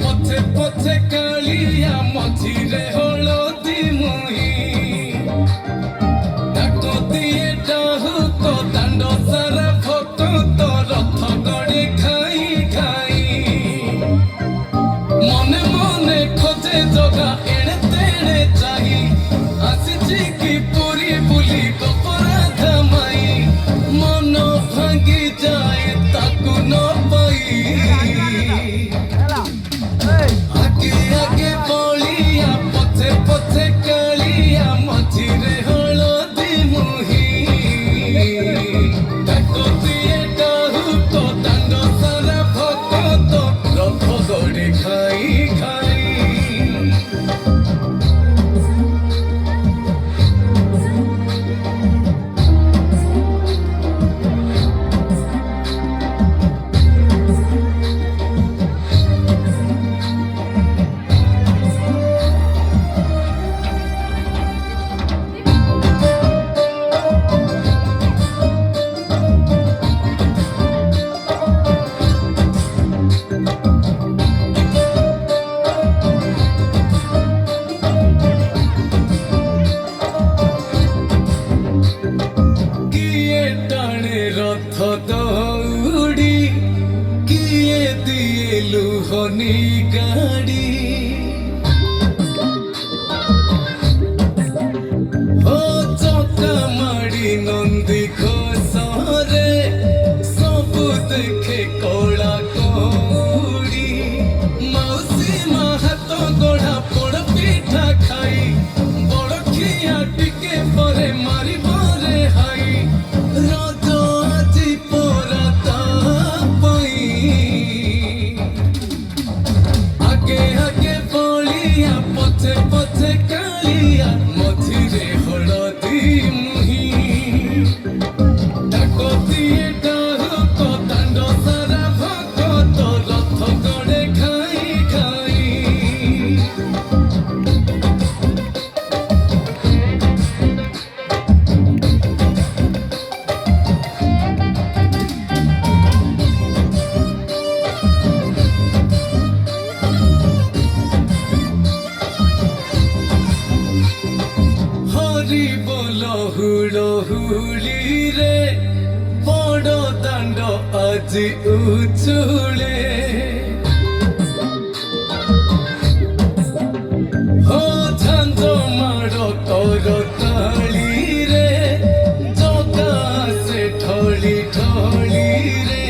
পথে পথে কালিয়া মঝিরে হলদি মুহি ডাক দিয়ে ডাহুক দাଣ୍ଡ সারা ভক্ত তো রথ গড়ে খাই খাই মনে মনে খোঁজে জগা এড়ে তেড়ে চাই আসিছি কি পুরী বুলি অপরাধ মাই মন ভাঙ্গি যায় তাকু ন পাই আগে আগে বলিয়া পথে পথে কালিয়া মঝিরে হলদি মুহি ডাক দিয়ে ডাহুক দাଣ୍ଡ সারা ভক্ত রথ গড়ে খাই খাই রথ দৌড়ি কিয়ে দিয়ে লুহনি গাড়ি ও চকা মাড়ি নন্দী ঘোষরে সবু দেখে কলা কৌড়ি মাউসী মা হাত গড়া পোড় পিঠা খাই বড় খিয়া টিকে পরে মারি পরে হাই পথে পথে কালিয়া মঝিরে হলদি মুহি ডাক দিয়ে ডাহুক দাଣ୍ଡ সারা ভক্ত রথ গড়ে খাই খাই হরি বল হুড়ো হুলি রে বড় দাণ্ড আজি উচুলে হো ঝাঞ্জ মাড় কর তালি রে জগা সে ঠলি ঠলি রে